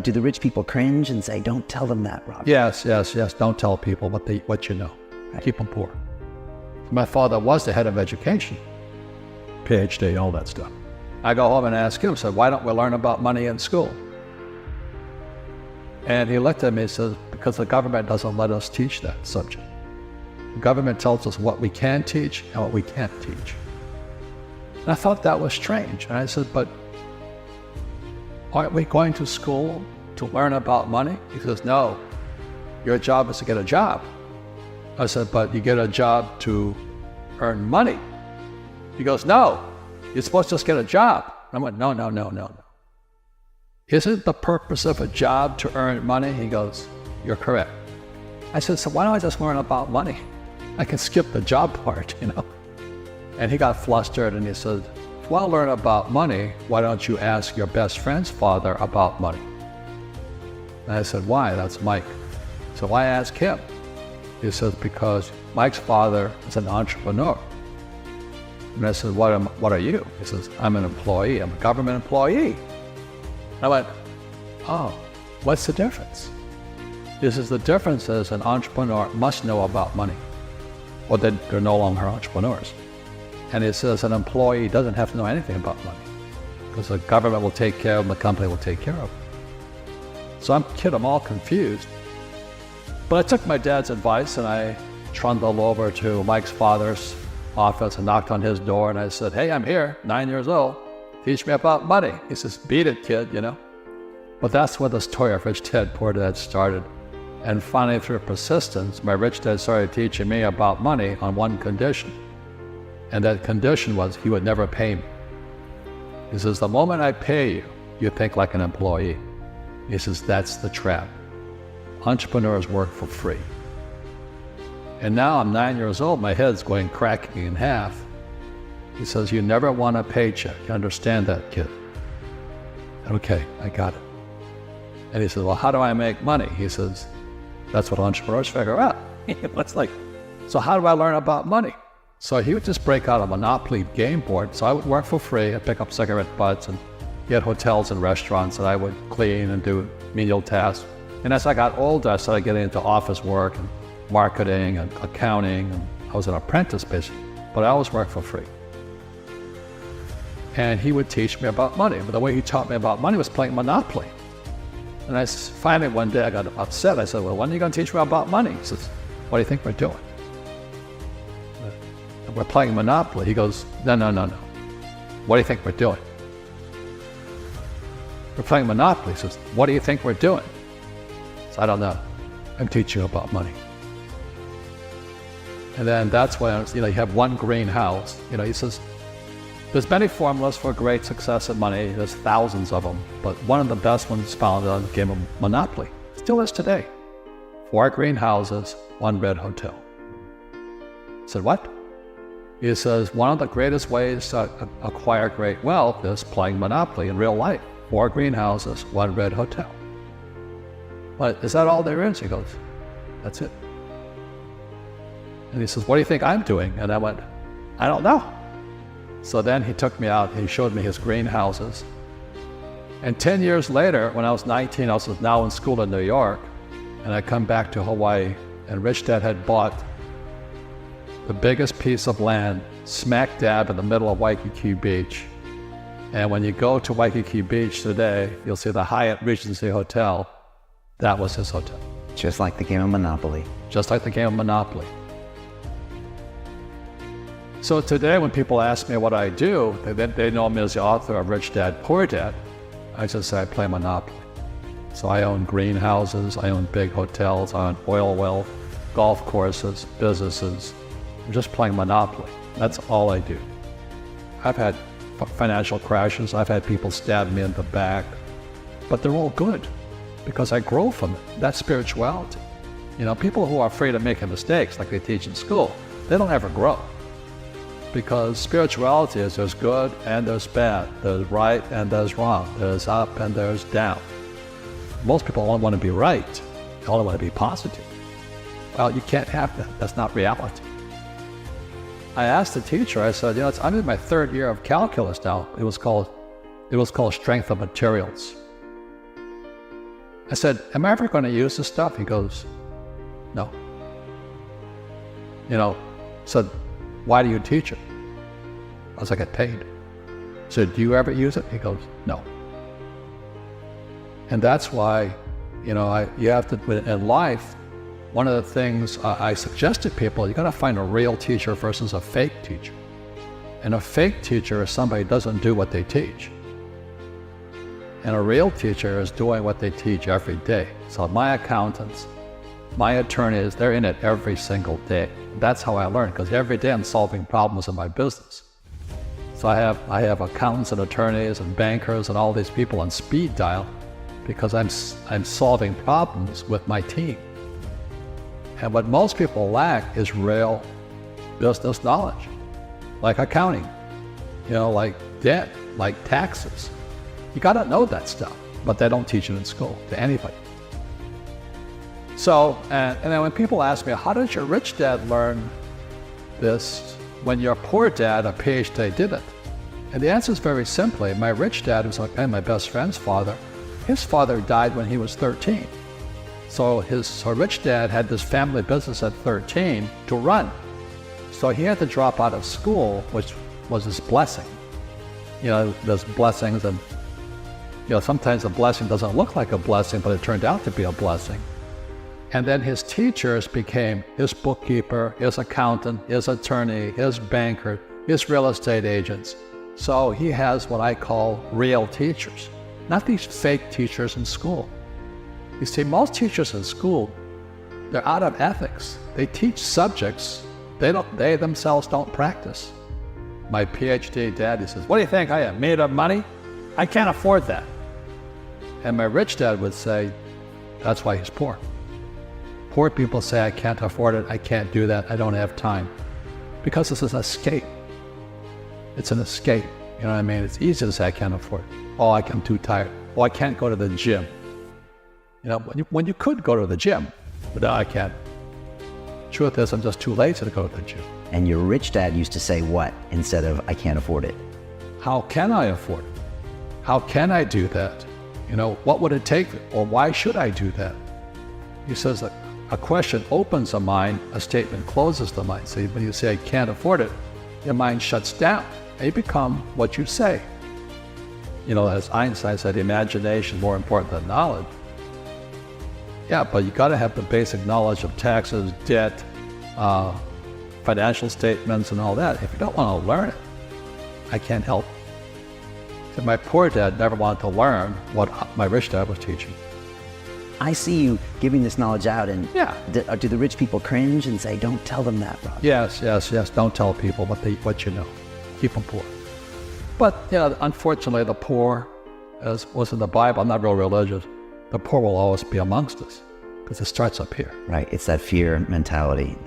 do the rich people cringe and say, don't tell them that, Rob? Yes. Don't tell people what you know. Right. Keep them poor. My father was the head of education, PhD, all that stuff. I go home and ask him, said, why don't we learn about money in school? And he looked at me and says, because the government doesn't let us teach that subject. The government tells us what we can teach and what we can't teach. And I thought that was strange. And I said, but aren't we going to school to learn about money? He says, no, your job is to get a job. I said, but you get a job to earn money. He goes, no, you're supposed to just get a job. I went, no. Isn't the purpose of a job to earn money? He goes, you're correct. I said, so why don't I just learn about money? I can skip the job part, you know? And he got flustered and he said, if you want to learn about money, why don't you ask your best friend's father about money? And I said, why? That's Mike. So why ask him? He says, because Mike's father is an entrepreneur. And I said, what are you? He says, I'm an employee. I'm a government employee. And I went, oh, what's the difference? This is the difference is an entrepreneur must know about money, or they're no longer entrepreneurs. And he says an employee doesn't have to know anything about money because the government will take care of them, the company will take care of them. So I'm all confused. But I took my dad's advice and I trundled over to Mike's father's office and knocked on his door and I said, hey, I'm here, 9 years old. Teach me about money. He says, beat it, kid, you know. But that's where the story of Rich Dad, Poor Dad started. And finally, through persistence, my rich dad started teaching me about money on one condition. And that condition was he would never pay me. He says, the moment I pay you, you think like an employee. He says, that's the trap. Entrepreneurs work for free. And now I'm 9 years old, my head's going cracking in half. He says, you never want a paycheck. You understand that, kid? Okay, I got it. And he says, well, how do I make money? He says, that's what entrepreneurs figure out. It's like, so how do I learn about money? So he would just break out a Monopoly game board. So I would work for free. I'd pick up cigarette butts and get hotels and restaurants that I would clean and do menial tasks. And as I got older, I started getting into office work and marketing and accounting. And I was an apprentice, basically, but I always worked for free. And he would teach me about money. But the way he taught me about money was playing Monopoly. And I finally one day I got upset. I said, well, when are you going to teach me about money? He says, what do you think we're doing? And we're playing Monopoly. He goes, no. What do you think we're doing? We're playing Monopoly. He says, what do you think we're doing? So I don't know. I'm teaching you about money. And then that's when, you have one greenhouse. He says, there's many formulas for great success in money. There's thousands of them, but one of the best ones found on the game of Monopoly. Still is today. 4 greenhouses, 1 red hotel. I said, what? He says, one of the greatest ways to acquire great wealth is playing Monopoly in real life. 4 greenhouses, 1 red hotel. But is that all there is? He goes, that's it. And he says, what do you think I'm doing? And I went, I don't know. So then he took me out, he showed me his greenhouses. And 10 years later, when I was 19, I was now in school in New York, and I come back to Hawaii, and Rich Dad had bought the biggest piece of land smack dab in the middle of Waikiki Beach. And when you go to Waikiki Beach today, you'll see the Hyatt Regency Hotel. That was his hotel. Just like the game of Monopoly. Just like the game of Monopoly. So today when people ask me what I do, they know me as the author of Rich Dad, Poor Dad. I just say I play Monopoly. So I own greenhouses, I own big hotels, I own oil wells, golf courses, businesses. I'm just playing Monopoly. That's all I do. I've had financial crashes, I've had people stab me in the back, but they're all good because I grow from it. That's spirituality. People who are afraid of making mistakes like they teach in school, they don't ever grow. Because spirituality is there's good and there's bad, there's right and there's wrong, there's up and there's down. Most people only want to be right, they only want to be positive. Well, you can't have that, that's not reality. I asked the teacher, I said, I'm in my 3rd year of calculus now. It was called strength of materials. I said, am I ever going to use this stuff? He goes, no. Said, why do you teach it? I was like, I get paid. I said, do you ever use it? He goes, no. And that's why, you have to, in life, one of the things I suggest to people, you got to find a real teacher versus a fake teacher. And a fake teacher is somebody who doesn't do what they teach. And a real teacher is doing what they teach every day. So my accountants, my attorneys, they're in it every single day. That's how I learn, because every day I'm solving problems in my business. So I have accountants and attorneys and bankers and all these people on speed dial because I'm solving problems with my team. And what most people lack is real business knowledge, like accounting, like debt, like taxes. You got to know that stuff, but they don't teach it in school to anybody. So, and then when people ask me, how did your rich dad learn this when your poor dad, a PhD, didn't? And the answer is very simply, my rich dad, who's my best friend's father, his father died when he was 13. So his rich dad had this family business at 13 to run. So he had to drop out of school, which was his blessing. There's blessings and, sometimes a blessing doesn't look like a blessing, but it turned out to be a blessing. And then his teachers became his bookkeeper, his accountant, his attorney, his banker, his real estate agents. So he has what I call real teachers, not these fake teachers in school. You see, most teachers in school, they're out of ethics. They teach subjects they themselves don't practice. My PhD dad, he says, what do you think I am, made of money? I can't afford that. And my rich dad would say, that's why he's poor. Poor people say, I can't afford it, I can't do that, I don't have time. Because this is an escape. It's an escape, you know what I mean? It's easy to say, I can't afford it. Oh, I'm too tired. Oh, I can't go to the gym. When you could go to the gym, but no, I can't. Truth is, I'm just too lazy to go to the gym. And your rich dad used to say what instead of, I can't afford it? How can I afford it? How can I do that? What would it take? Or why should I do that? He says that a question opens the mind, a statement closes the mind. So when you say, I can't afford it, your mind shuts down. And you become what you say. As Einstein said, imagination is more important than knowledge. Yeah, but you got to have the basic knowledge of taxes, debt, financial statements, and all that. If you don't want to learn it, I can't help. So my poor dad never wanted to learn what my rich dad was teaching. I see you giving this knowledge out, and yeah. Do the rich people cringe and say, don't tell them that, Rob? Yes. Don't tell people what you know. Keep them poor. But, unfortunately, the poor, as was in the Bible, I'm not real religious, the poor will always be amongst us because it starts up here. Right, it's that fear mentality.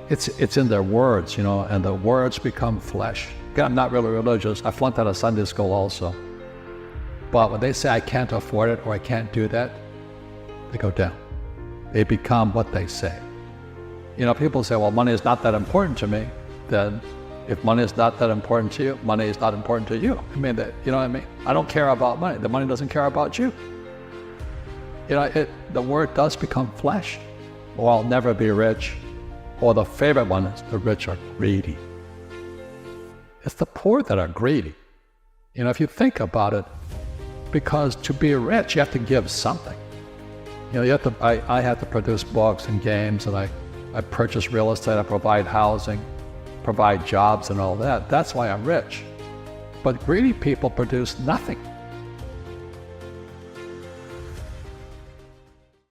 It's in their words, and the words become flesh. Again, I'm not really religious. I flunked out of Sunday school also. But when they say I can't afford it or I can't do that, they go down. They become what they say. People say, well, money is not that important to me. Then if money is not that important to you, money is not important to you. You know what I mean? I don't care about money. The money doesn't care about you. The word does become flesh. Or I'll never be rich. Or the favorite one is the rich are greedy. It's the poor that are greedy. If you think about it, because to be rich, you have to give something. I have to produce books and games, and I purchase real estate, I provide housing, provide jobs and all that. That's why I'm rich. But greedy people produce nothing.